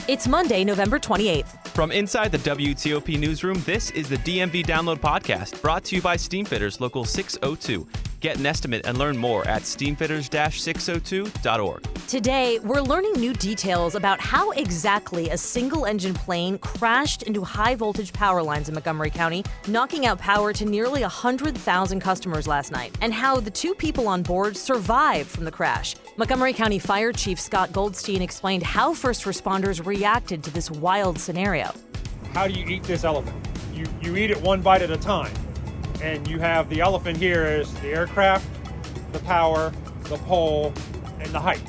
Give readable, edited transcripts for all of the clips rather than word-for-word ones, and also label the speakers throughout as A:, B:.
A: It's Monday, November 28th.
B: From inside the WTOP newsroom, this is the DMV Download Podcast, brought to you by Steamfitters Local 602. Get an estimate and learn more at steamfitters-602.org.
A: Today, we're learning new details about how exactly a single-engine plane crashed into high-voltage power lines in Montgomery County, knocking out power to nearly 100,000 customers last night, and how the two people on board survived from the crash. Montgomery County Fire Chief Scott Goldstein explained how first responders reacted to this wild scenario.
C: How do you eat this elephant? You eat it one bite at a time. And you have the elephant here is the aircraft, the power, the pole, and the height.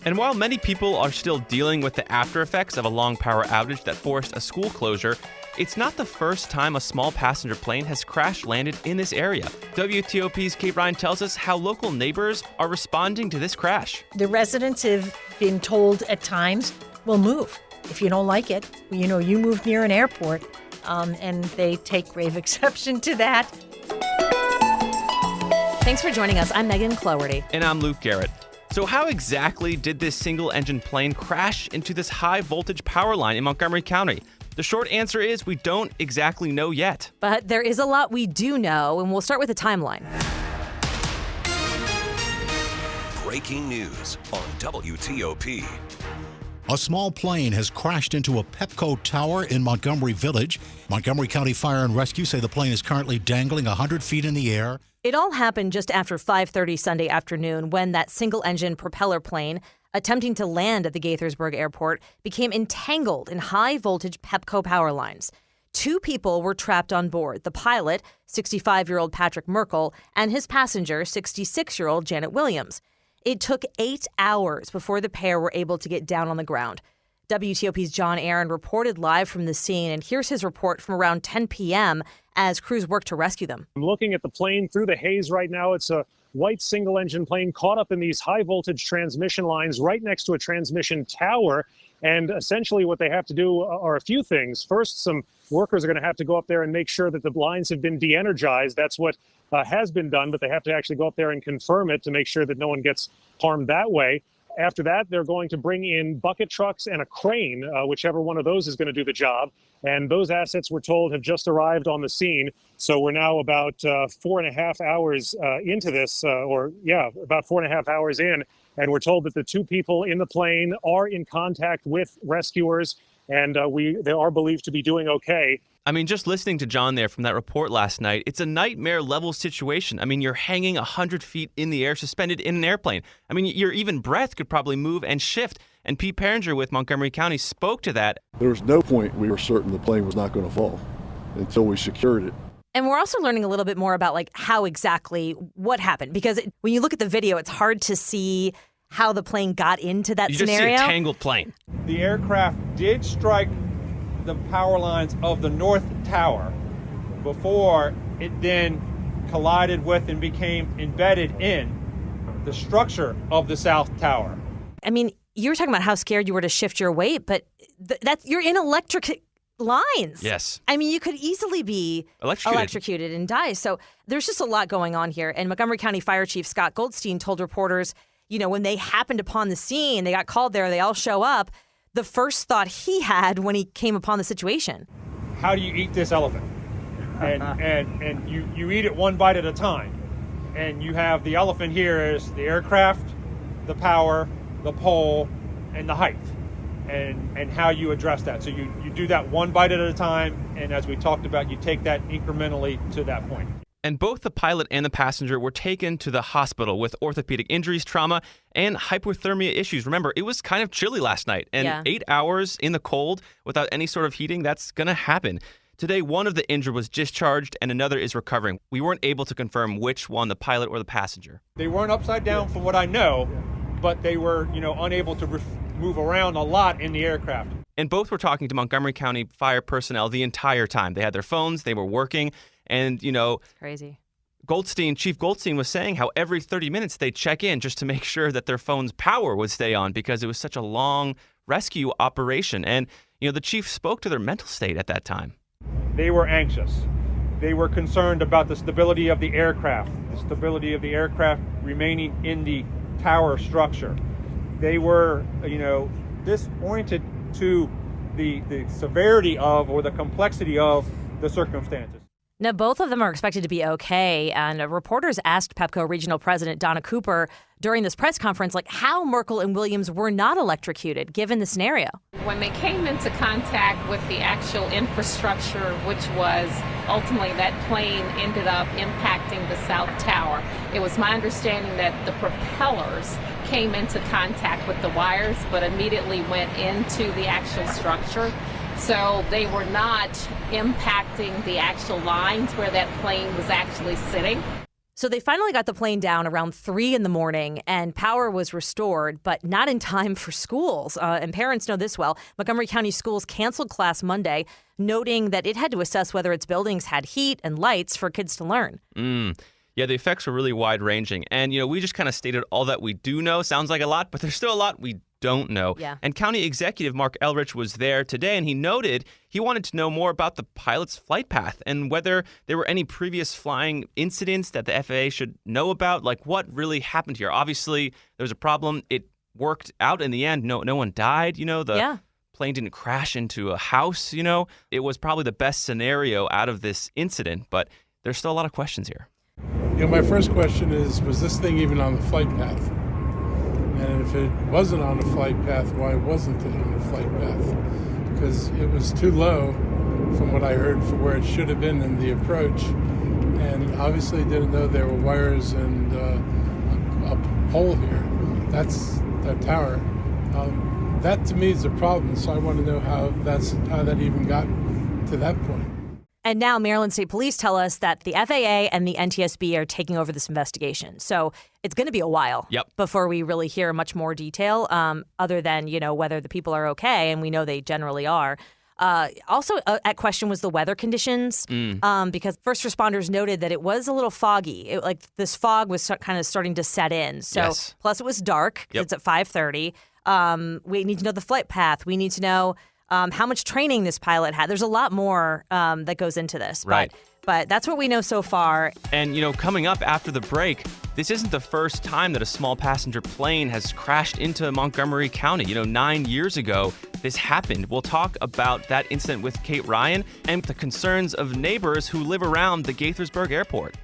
B: And while many people are still dealing with the after effects of a long power outage that forced a school closure, it's not the first time a small passenger plane has crash-landed in this area. WTOP's Kate Ryan tells us how local neighbors are responding to this crash.
D: The residents have been told at times, well, move. If you don't like it, you move near an airport, and they take grave exception to that.
A: Thanks for joining us. I'm Megan Cloherty.
B: And I'm Luke Garrett. So how exactly did this single-engine plane crash into this high-voltage power line in Montgomery County? The short answer is we don't exactly know yet.
A: But there is a lot we do know, and we'll start with a timeline.
E: Breaking news on WTOP.
F: A small plane has crashed into a Pepco tower in Montgomery Village. Montgomery County Fire and Rescue say the plane is currently dangling 100 feet in the air.
A: It all happened just after 5:30 Sunday afternoon when that single-engine propeller plane, attempting to land at the Gaithersburg airport, became entangled in high-voltage Pepco power lines. Two people were trapped on board, the pilot, 65-year-old Patrick Merkel, and his passenger, 66-year-old Janet Williams. It took 8 hours before the pair were able to get down on the ground. WTOP's John Aaron reported live from the scene, and here's his report from around 10 p.m. as crews worked to rescue them.
C: I'm looking at the plane through the haze right now. It's a white single-engine plane caught up in these high-voltage transmission lines right next to a transmission tower. And essentially what they have to do are a few things. First, some workers are going to have to go up there and make sure that the lines have been de-energized. That's what has been done, but they have to actually go up there and confirm it to make sure that no one gets harmed that way. After that, they're going to bring in bucket trucks and a crane, whichever one of those is going to do the job. And those assets, we're told, have just arrived on the scene. So we're now about 4.5 hours into this, about 4.5 hours in. And we're told that the two people in the plane are in contact with rescuers, and they are believed to be doing okay.
B: I mean, just listening to John there from that report last night, it's a nightmare-level situation. I mean, you're hanging 100 feet in the air, suspended in an airplane. I mean, your even breath could probably move and shift. And Pete Perringer with Montgomery County spoke to that.
G: There was no point we were certain the plane was not going to fall until we secured it.
A: And we're also learning a little bit more about how exactly what happened, because when you look at the video, it's hard to see how the plane got into that scenario.
B: You just see a tangled plane.
C: The aircraft did strike the power lines of the North Tower before it then collided with and became embedded in the structure of the South Tower.
A: I mean, you were talking about how scared you were to shift your weight, but you're in electric lines.
B: Yes.
A: I mean, you could easily be electrocuted and die. So there's just a lot going on here. And Montgomery County Fire Chief Scott Goldstein told reporters, when they happened upon the scene, they got called there, they all show up. The first thought he had when he came upon the situation.
C: How do you eat this elephant? And you eat it one bite at a time. And you have the elephant here is the aircraft, the power, the pole, and the height. And how you address that. So you do that one bite at a time, and as we talked about, you take that incrementally to that point.
B: And both the pilot and the passenger were taken to the hospital with orthopedic injuries, trauma, and hypothermia issues. Remember, it was kind of chilly last night, and 8 hours in the cold without any sort of heating, that's going to happen. Today, one of the injured was discharged and another is recovering. We weren't able to confirm which one, the pilot or the passenger.
C: They weren't upside down from what I know, but they were, unable to move around a lot in the aircraft.
B: And both were talking to Montgomery County fire personnel the entire time. They had their phones, they were working. And,
A: It's crazy.
B: Chief Goldstein was saying how every 30 minutes they'd check in just to make sure that their phone's power would stay on because it was such a long rescue operation. And, the chief spoke to their mental state at that time.
C: They were anxious. They were concerned about the stability of the aircraft remaining in the tower structure. They were, disoriented to
H: the severity of or the complexity of the circumstances.
A: Now, both of them are expected to be okay. And reporters asked Pepco Regional President Donna Cooper during this press conference, how Merkel and Williams were not electrocuted, given the scenario.
I: When they came into contact with the actual infrastructure, which was ultimately that plane ended up impacting the South Tower, it was my understanding that the propellers came into contact with the wires, but immediately went into the actual structure. So they were not impacting the actual lines where that plane was actually sitting.
A: So they finally got the plane down around 3 a.m. and power was restored, but not in time for schools. And parents know this well. Montgomery County Schools canceled class Monday, noting that it had to assess whether its buildings had heat and lights for kids to learn.
B: Yeah, the effects were really wide-ranging. And, we just kind of stated all that we do know. Sounds like a lot, but there's still a lot we don't know.
A: Yeah.
B: And County Executive Mark Elrich was there today, and he noted he wanted to know more about the pilot's flight path and whether there were any previous flying incidents that the FAA should know about, like what really happened here. Obviously, there was a problem. It worked out in the end. No one died. The plane didn't crash into a house. It was probably the best scenario out of this incident, but there's still a lot of questions here.
J: My first question is, was this thing even on the flight path? And if it wasn't on the flight path, why wasn't it on the flight path? Because it was too low from what I heard for where it should have been in the approach. And obviously didn't know there were wires and a pole here. That's the tower. That to me is a problem. So I want to know how that even got to that point.
A: And now Maryland State Police tell us that the FAA and the NTSB are taking over this investigation. So it's going to be a while before we really hear much more detail, other than, whether the people are okay. And we know they generally are. Also at question was the weather conditions, because first responders noted that it was a little foggy. This fog was kind of starting to set in. So plus it was dark. It's at 5:30. We need to know the flight path. We need to know how much training this pilot had. There's a lot more that goes into this.
B: Right.
A: But that's what we know so far.
B: And, coming up after the break, this isn't the first time that a small passenger plane has crashed into Montgomery County. 9 years ago, this happened. We'll talk about that incident with Kate Ryan and the concerns of neighbors who live around the Gaithersburg Airport.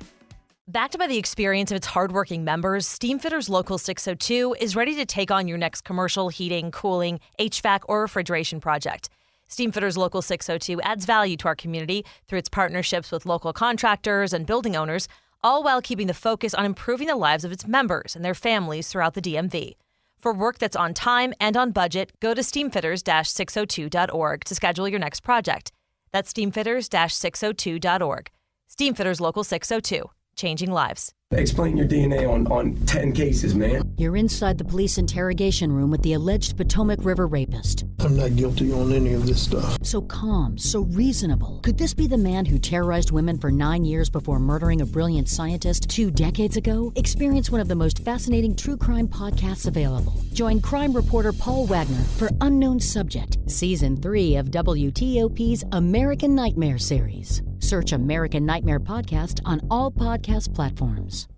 A: Backed by the experience of its hardworking members, Steamfitters Local 602 is ready to take on your next commercial heating, cooling, HVAC, or refrigeration project. Steamfitters Local 602 adds value to our community through its partnerships with local contractors and building owners, all while keeping the focus on improving the lives of its members and their families throughout the DMV. For work that's on time and on budget, go to steamfitters-602.org to schedule your next project. That's steamfitters-602.org. Steamfitters Local 602. Changing lives.
K: Explain your DNA on 10 cases, man.
L: You're inside the police interrogation room with the alleged Potomac River rapist.
M: I'm not guilty on any of this stuff.
L: So calm, so reasonable. Could this be the man who terrorized women for 9 years before murdering a brilliant scientist 2 decades ago? Experience one of the most fascinating true crime podcasts available. Join crime reporter Paul Wagner for Unknown Subject, Season 3 of WTOP's American Nightmare series. Search American Nightmare Podcast on all podcast platforms.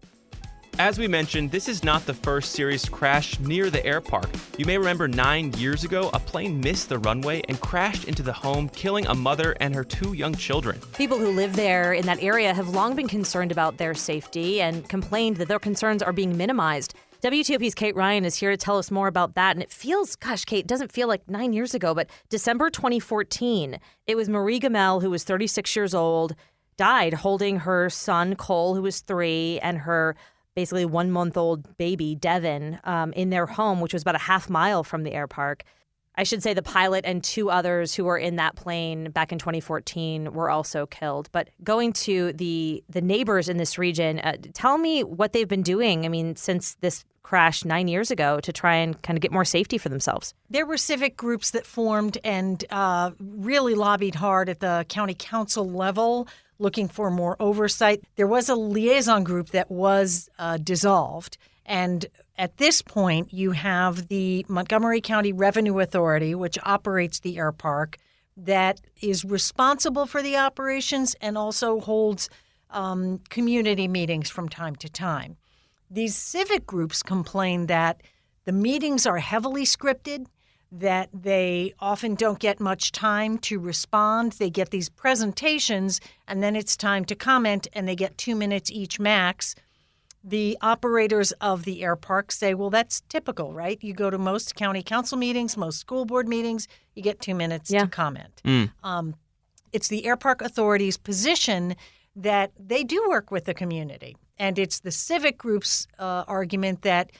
B: As we mentioned, this is not the first serious crash near the airpark. You may remember 9 years ago, a plane missed the runway and crashed into the home, killing a mother and her 2 young children.
A: People who live there in that area have long been concerned about their safety and complained that their concerns are being minimized. WTOP's Kate Ryan is here to tell us more about that. And it feels, Kate, it doesn't feel like 9 years ago, but December 2014, it was Marie Gamel, who was 36 years old, died holding her son, Cole, who was 3, and her basically 1-month-old baby, Devin, in their home, which was about a half mile from the airpark. I should say the pilot and 2 others who were in that plane back in 2014 were also killed. But going to the neighbors in this region, tell me what they've been doing, since this crash 9 years ago to try and kind of get more safety for themselves.
D: There were civic groups that formed and really lobbied hard at the county council level, looking for more oversight. There was a liaison group that was dissolved. And at this point, you have the Montgomery County Revenue Authority, which operates the airpark, that is responsible for the operations and also holds community meetings from time to time. These civic groups complain that the meetings are heavily scripted, that they often don't get much time to respond. They get these presentations, and then it's time to comment, and they get 2 minutes each max. The operators of the airpark say, well, that's typical, right? You go to most county council meetings, most school board meetings, you get 2 minutes to comment. It's the airpark authority's position that they do work with the community. And it's the civic group's argument that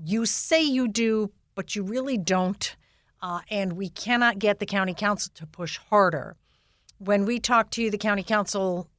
D: you say you do, but you really don't. And we cannot get the county council to push harder. When we talked to the county council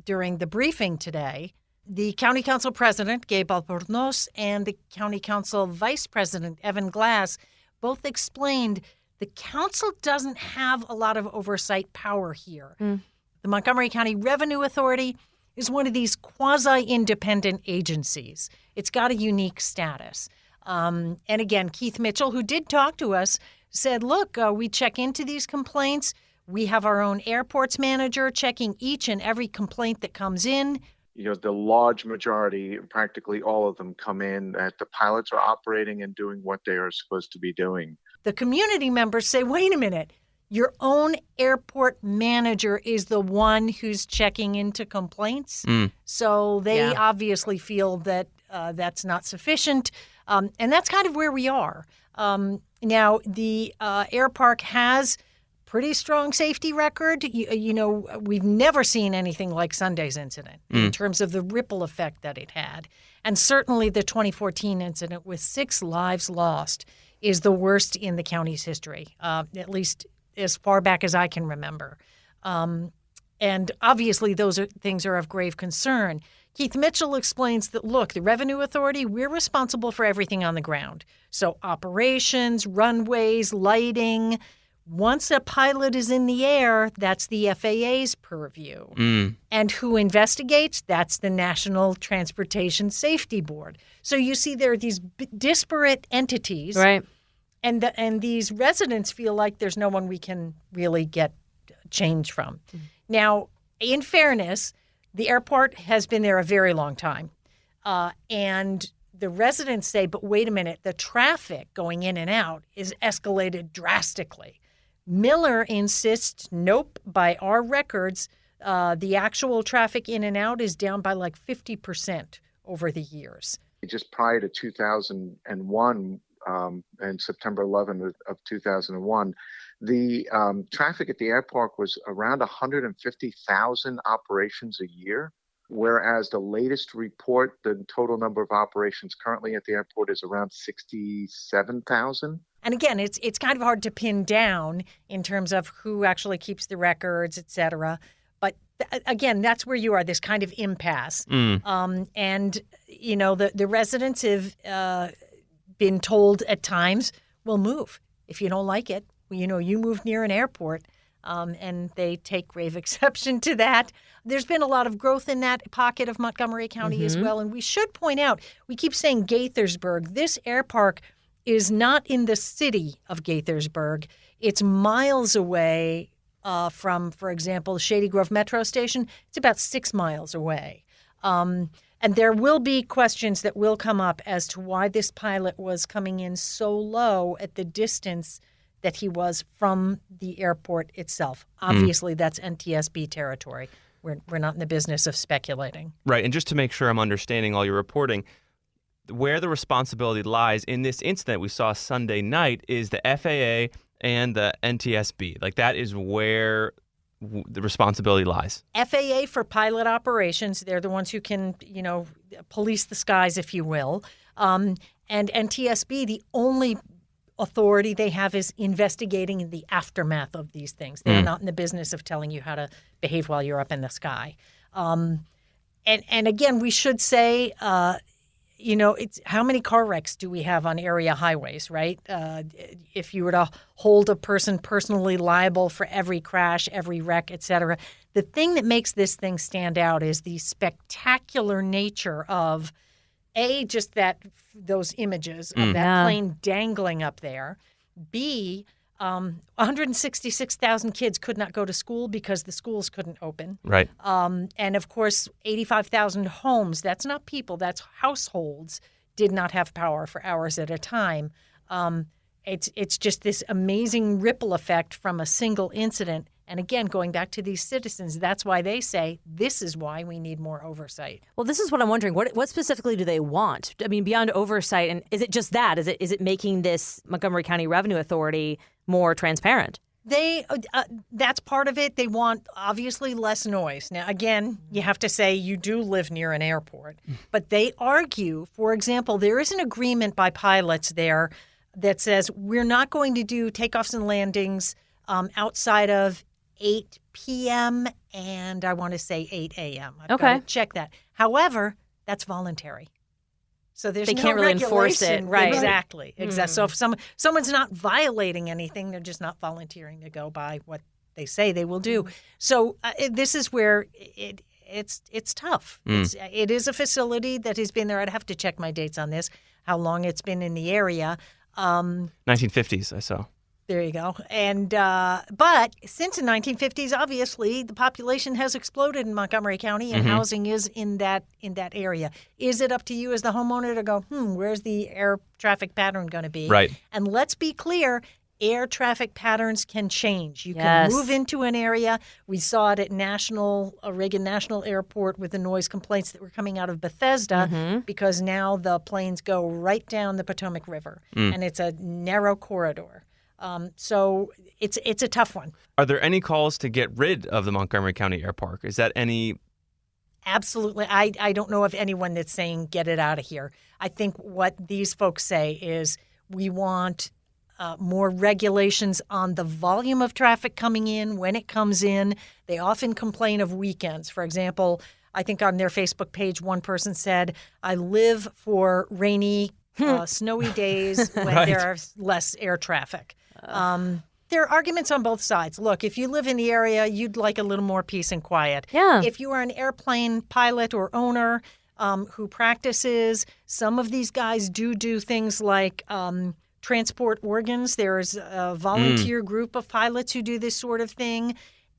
D: during the briefing today, the county council president, Gabe Albornoz, and the county council vice president, Evan Glass, both explained the council doesn't have a lot of oversight power here. The Montgomery County Revenue Authority is one of these quasi-independent agencies. It's got a unique status. And again, Keith Mitchell, who did talk to us, said, look, we check into these complaints. We have our own airports manager checking each and every complaint that comes in.
N: You know, the large majority, practically all of them come in that the pilots are operating and doing what they are supposed to be doing.
D: The community members say, wait a minute, your own airport manager is the one who's checking into complaints. So they obviously feel that that's not sufficient. And that's kind of where we are. Now, the airpark has pretty strong safety record. You know, we've never seen anything like Sunday's incident in terms of the ripple effect that it had. And certainly the 2014 incident with 6 lives lost is the worst in the county's history, at least as far back as I can remember. And obviously those things are of grave concern. Keith Mitchell explains that, look, the Revenue Authority, we're responsible for everything on the ground. So operations, runways, lighting. Once a pilot is in the air, that's the FAA's purview. And who investigates? That's the National Transportation Safety Board. So you see there are these disparate entities.
A: Right.
D: And these residents feel like there's no one we can really get change from. Now, in fairness, the airport has been there a very long time. And the residents say, but wait a minute, the traffic going in and out is escalated drastically. Miller insists, nope, by our records, the actual traffic in and out is down by like 50% over the years.
N: Just prior to 2001, and September 11th of 2001, the traffic at the airpark was around 150,000 operations a year, whereas the latest report, the total number of operations currently at the airport is around 67,000.
D: And again, it's kind of hard to pin down in terms of who actually keeps the records, et cetera. But again, that's where you are, this kind of impasse. And, you know, the residents have been told at times, well, move. If you don't like it, you know, you move near an airport. And they take grave exception to that. There's been a lot of growth in that pocket of Montgomery County as well. And we should point out, we keep saying Gaithersburg. This airpark is not in the city of Gaithersburg. It's miles away from, for example, Shady Grove Metro Station. It's about 6 miles away. And there will be questions that will come up as to why this pilot was coming in so low at the distance that he was from the airport itself. Obviously, that's NTSB territory. We're not in the business of speculating.
B: Right, and just to make sure I'm understanding all your reporting, where the responsibility lies in this incident we saw Sunday night is the FAA and the NTSB. Like, that is where the responsibility lies.
D: FAA for pilot operations, they're the ones who can, you know, police the skies, if you will. And NTSB, the only authority they have is investigating the aftermath of these things. They're not in the business of telling you how to behave while you're up in the sky. And again, we should say, you know, it's how many car wrecks do we have on area highways, right? If you were to hold a person personally liable for every crash, every wreck, et cetera, the thing that makes this thing stand out is the spectacular nature of A, just those images of that plane dangling up there. B, 166,000 kids could not go to school because the schools couldn't open.
B: Right.
D: And, of course, 85,000 homes, that's not people, that's households, did not have power for hours at a time. it's just this amazing ripple effect from a single incident. And again, going back to these citizens, that's why they say this is why we need more oversight.
A: Well, this is what I'm wondering. What specifically do they want? I mean, beyond oversight, and is it just that? Is it making this Montgomery County Revenue Authority more transparent?
D: That's part of it. They want, obviously, less noise. Now, again, you have to say you do live near an airport. But they argue, for example, there is an agreement by pilots there that says we're not going to do takeoffs and landings outside of 8 p.m. and I want to say 8 a.m. I've got to check that. However, that's voluntary. So there's
A: they can't really enforce it, right?
D: Exactly. So if someone's not violating anything, they're just not volunteering to go by what they say they will do. So this is where it's tough. It is a facility that has been there. I'd have to check my dates on this, how long it's been in the area.
B: 1950s, I saw.
D: There you go. And but since the 1950s, obviously, the population has exploded in Montgomery County, and housing is in that area. Is it up to you as the homeowner to go, where's the air traffic pattern going to be?
B: Right.
D: And let's be clear, air traffic patterns can change. You can move into an area. We saw it at Reagan National Airport with the noise complaints that were coming out of Bethesda because now the planes go right down the Potomac River, and it's a narrow corridor. So it's a tough one.
B: Are there any calls to get rid of the Montgomery County Airpark? Is that any?
D: Absolutely. I don't know of anyone that's saying get it out of here. I think what these folks say is we want more regulations on the volume of traffic coming in, when it comes in. They often complain of weekends. For example, I think on their Facebook page, one person said, I live for rainy, snowy days when there are less air traffic. There are arguments on both sides. Look, if you live in the area, you'd like a little more peace and quiet.
A: Yeah.
D: If you are an airplane pilot or owner who practices, some of these guys do things like transport organs. There's a volunteer group of pilots who do this sort of thing.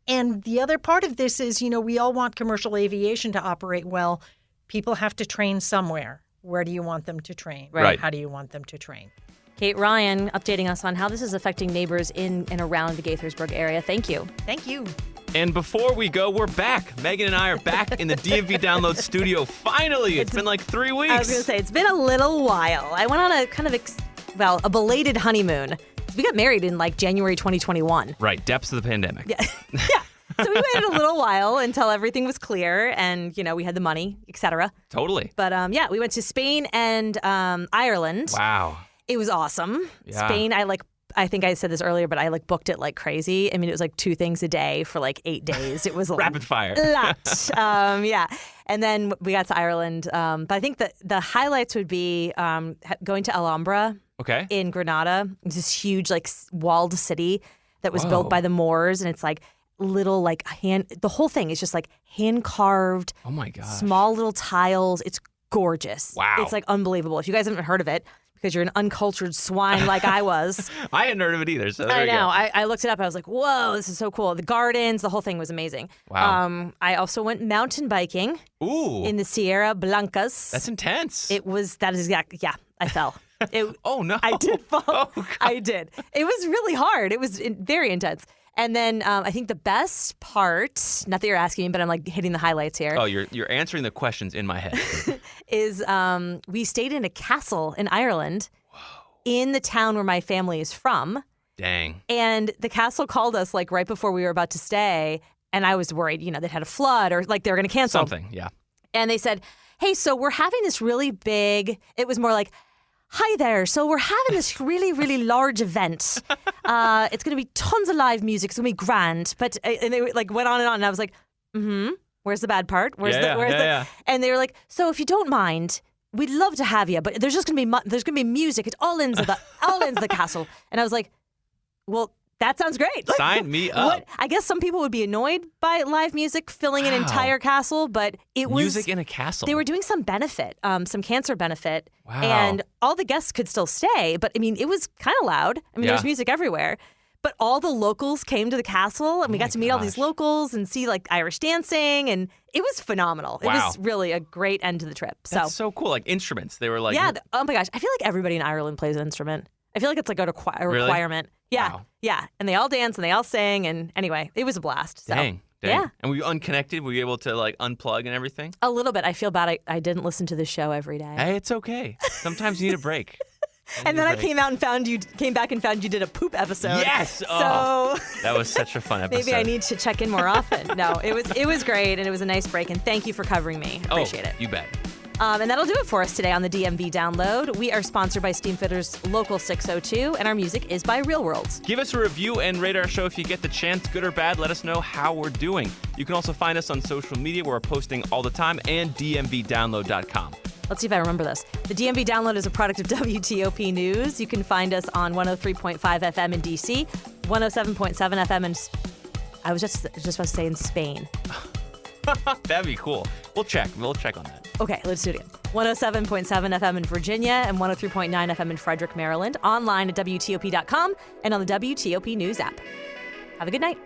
D: And the other part of this is, we all want commercial aviation to operate well. People have to train somewhere. Where do you want them to train?
B: Right.
D: How do you want them to train?
A: Kate Ryan updating us on how this is affecting neighbors in and around the Gaithersburg area. Thank you.
D: Thank you.
B: And before we go, we're back. Megan and I are back in the DMV Download studio. Finally, it's been like 3 weeks.
A: I was going to say, it's been a little while. I went on a kind of, a belated honeymoon. We got married in like January 2021.
B: Right, depths of the pandemic.
A: Yeah. So we waited a little while until everything was clear and, we had the money, etc.
B: Totally.
A: But we went to Spain and Ireland.
B: Wow.
A: It was awesome.
B: Yeah.
A: Spain, I think I said this earlier, but I booked it like crazy. I mean, it was like 2 things a day for like 8 days. It was
B: rapid fire.
A: A lot. Yeah. And then we got to Ireland. But I think the highlights would be going to Alhambra in Granada. It's this huge like walled city that was built by the Moors. And it's like little like the whole thing is just like hand carved.
B: Oh my gosh.
A: Small little tiles. It's gorgeous.
B: Wow.
A: It's like unbelievable. If you guys haven't heard of it, because you're an uncultured swine like I was.
B: I hadn't heard of it either. So there
A: I
B: you
A: know.
B: go.
A: I looked it up. I was like, whoa, this is so cool. The gardens, the whole thing was amazing.
B: Wow.
A: I also went mountain biking.
B: Ooh.
A: In the Sierra Blancas.
B: That's intense.
A: That is exactly, yeah, I fell.
B: Oh, no.
A: I did fall.
B: Oh,
A: I did. It was really hard. It was very intense. And then I think the best part, not that you're asking me, but I'm like hitting the highlights here.
B: Oh, you're answering the questions in my head.
A: Is we stayed in a castle in Ireland. In the town where my family is from.
B: Dang.
A: And the castle called us like right before we were about to stay. And I was worried, they'd had a flood or like they were going to cancel.
B: Something, yeah.
A: And they said, hey, so we're having this really big, it was more like, hi there. So we're having this really, really large event. It's going to be tons of live music. It's going to be grand. But and they like went on. And I was like, where's the bad part? Where's the? And they were like, so if you don't mind, we'd love to have you, but there's just gonna be music. It all ends the castle. And I was like, well, that sounds great. Like,
B: sign me up.
A: I guess some people would be annoyed by live music filling an entire castle, but it was
B: music in a castle.
A: They were doing some benefit, some cancer benefit,
B: wow.
A: And all the guests could still stay. But I mean, it was kind of loud. I mean, there's music everywhere. But all the locals came to the castle, and we got to meet all these locals and see like Irish dancing, and it was phenomenal.
B: Wow.
A: It was really a great end to the trip.
B: That's so cool. Like instruments, they were like,
A: yeah. Oh my gosh, I feel like everybody in Ireland plays an instrument. I feel like it's like a requirement. Yeah.
B: Wow.
A: Yeah. And they all dance and they all sing. And anyway, it was a blast. So.
B: Dang.
A: Yeah.
B: And were you unconnected? Were you able to like unplug and everything?
A: A little bit. I feel bad I didn't listen to the show every day.
B: Hey, it's okay. Sometimes you need a break.
A: And then I came back and found you did a poop episode.
B: Yes.
A: So
B: that was such a fun episode.
A: Maybe I need to check in more often. No, it was great and it was a nice break. And thank you for covering me. Appreciate it.
B: You bet.
A: And that'll do it for us today on the DMV Download. We are sponsored by Steamfitters Local 602, and our music is by Real Worlds.
B: Give us a review and rate our show if you get the chance, good or bad. Let us know how we're doing. You can also find us on social media where we're posting all the time, and dmvdownload.com.
A: Let's see if I remember this. The DMV Download is a product of WTOP News. You can find us on 103.5 FM in D.C., 107.7 FM in... I was just about to say in Spain.
B: That'd be cool. We'll check on that.
A: Okay, let's do it again. 107.7 FM in Virginia and 103.9 FM in Frederick, Maryland. Online at WTOP.com and on the WTOP News app. Have a good night.